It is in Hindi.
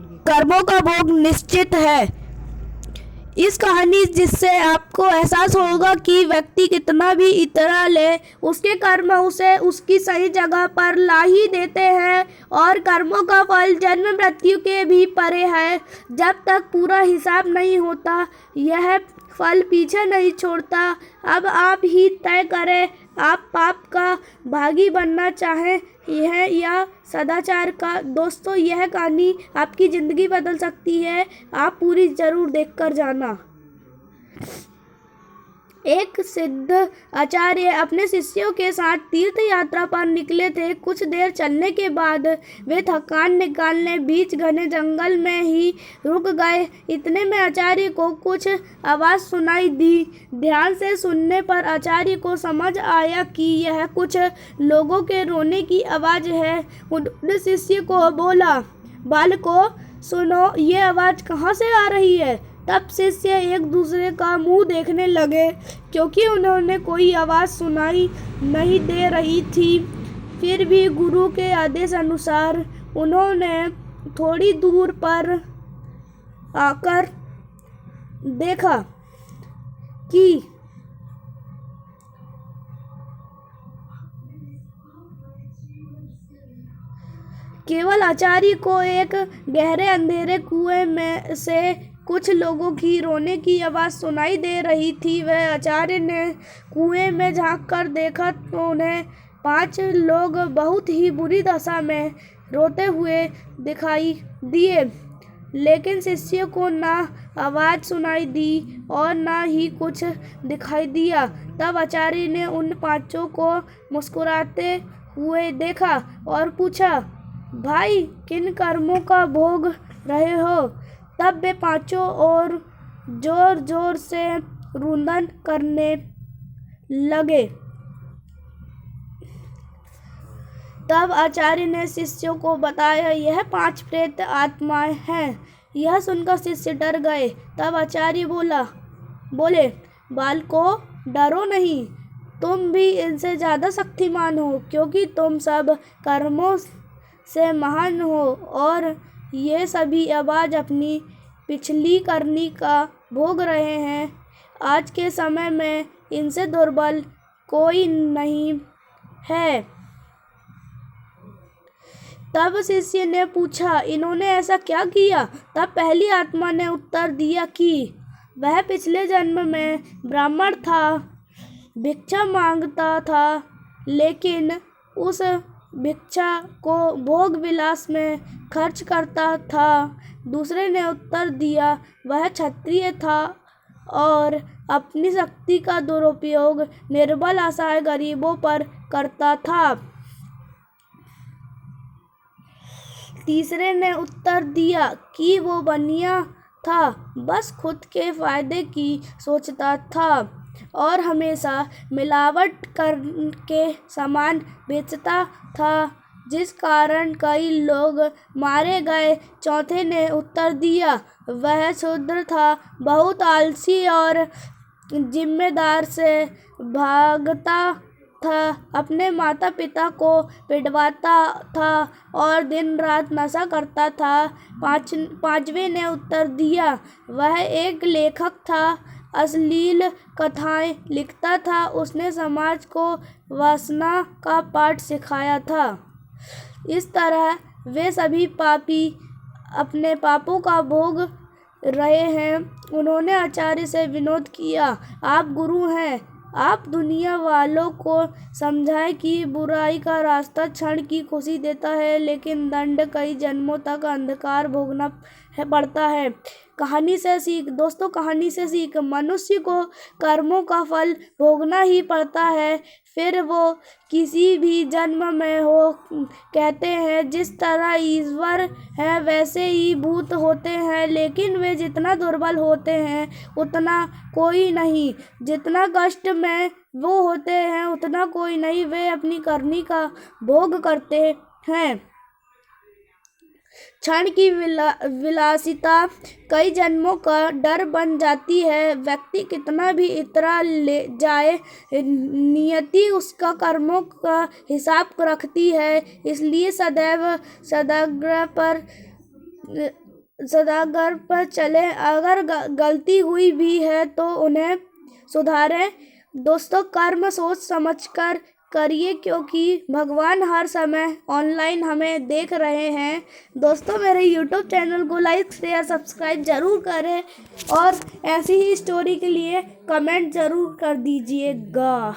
कर्मों का भोग निश्चित है। इस कहानी जिससे आपको एहसास होगा कि व्यक्ति कितना भी इतरा ले, उसके कर्म उसे उसकी सही जगह पर ला ही देते हैं और कर्मों का फल जन्म मृत्यु के भी परे है। जब तक पूरा हिसाब नहीं होता, यह फल पीछे नहीं छोड़ता। अब आप ही तय करें, आप पाप का भागी बनना चाहें यह या सदाचार का। दोस्तों, यह कहानी आपकी ज़िंदगी बदल सकती है। आप पूरी ज़रूर देखकर जाना। एक सिद्ध आचार्य अपने शिष्यों के साथ तीर्थ यात्रा पर निकले थे। कुछ देर चलने के बाद वे थकान निकालने बीच घने जंगल में ही रुक गए। इतने में आचार्य को कुछ आवाज़ सुनाई दी। ध्यान से सुनने पर आचार्य को समझ आया कि यह कुछ लोगों के रोने की आवाज़ है। उन्होंने शिष्य को बोला, बालकों सुनो, ये आवाज़ कहाँ से आ रही है? तब शिष्य एक दूसरे का मुंह देखने लगे, क्योंकि उन्होंने कोई आवाज़ सुनाई नहीं दे रही थी। फिर भी गुरु के आदेश अनुसार उन्होंने थोड़ी दूर पर आकर देखा कि केवल आचार्य को एक गहरे अंधेरे कुएं में से कुछ लोगों की रोने की आवाज़ सुनाई दे रही थी। वह आचार्य ने कुएं में झांककर देखा तो उन्हें 5 लोग बहुत ही बुरी दशा में रोते हुए दिखाई दिए, लेकिन शिष्य को ना आवाज़ सुनाई दी और ना ही कुछ दिखाई दिया। तब आचार्य ने उन 5 को मुस्कुराते हुए देखा और पूछा, भाई किन कर्मों का भोग रहे हो? तब वे 5 और जोर जोर से रुदन करने लगे। तब आचार्य ने शिष्यों को बताया, यह 5 प्रेत आत्माएं हैं। यह सुनकर शिष्य डर गए। तब आचार्य बोले, बालकों डरो नहीं, तुम भी इनसे ज़्यादा शक्तिमान हो, क्योंकि तुम सब कर्मों से महान हो और ये सभी आवाज़ अपनी पिछली करनी का भोग रहे हैं। आज के समय में इनसे दुर्बल कोई नहीं है। तब शिष्य ने पूछा, इन्होंने ऐसा क्या किया? तब पहली आत्मा ने उत्तर दिया कि वह पिछले जन्म में ब्राह्मण था, भिक्षा मांगता था, लेकिन उस भिक्षा को भोग विलास में खर्च करता था। दूसरे ने उत्तर दिया, वह क्षत्रिय था और अपनी शक्ति का दुरुपयोग निर्बल असहाय गरीबों पर करता था। तीसरे ने उत्तर दिया कि वो बनिया था, बस खुद के फायदे की सोचता था और हमेशा मिलावट करके सामान बेचता था, जिस कारण कई लोग मारे गए। चौथे ने उत्तर दिया, वह शूद्र था, बहुत आलसी और जिम्मेदार से भागता था, अपने माता पिता को पिटवाता था और दिन रात नशा करता था। पांचवें ने उत्तर दिया, वह एक लेखक था, अश्लील कथाएं लिखता था, उसने समाज को वासना का पाठ सिखाया था। इस तरह वे सभी पापी अपने पापों का भोग रहे हैं। उन्होंने आचार्य से विनोद किया, आप गुरु हैं, आप दुनिया वालों को समझाएं कि बुराई का रास्ता क्षण की खुशी देता है, लेकिन दंड कई जन्मों तक अंधकार भोगना पड़ता है। कहानी से सीख। दोस्तों, कहानी से सीख, मनुष्य को कर्मों का फल भोगना ही पड़ता है, फिर वो किसी भी जन्म में हो। कहते हैं जिस तरह ईश्वर है वैसे ही भूत होते हैं, लेकिन वे जितना दुर्बल होते हैं उतना कोई नहीं, जितना कष्ट में वो होते हैं उतना कोई नहीं। वे अपनी करनी का भोग करते हैं। क्षण की विलासिता कई जन्मों का डर बन जाती है। व्यक्ति कितना भी इतरा ले जाए, नियति उसका कर्मों का हिसाब रखती है। इसलिए सदैव सदाग्रह पर सदागर पर चले। अगर गलती हुई भी है तो उन्हें सुधारें। दोस्तों, कर्म सोच समझकर करिए, क्योंकि भगवान हर समय ऑनलाइन हमें देख रहे हैं। दोस्तों, मेरे YouTube चैनल को लाइक शेयर सब्सक्राइब ज़रूर करें और ऐसी ही स्टोरी के लिए कमेंट ज़रूर कर दीजिएगा।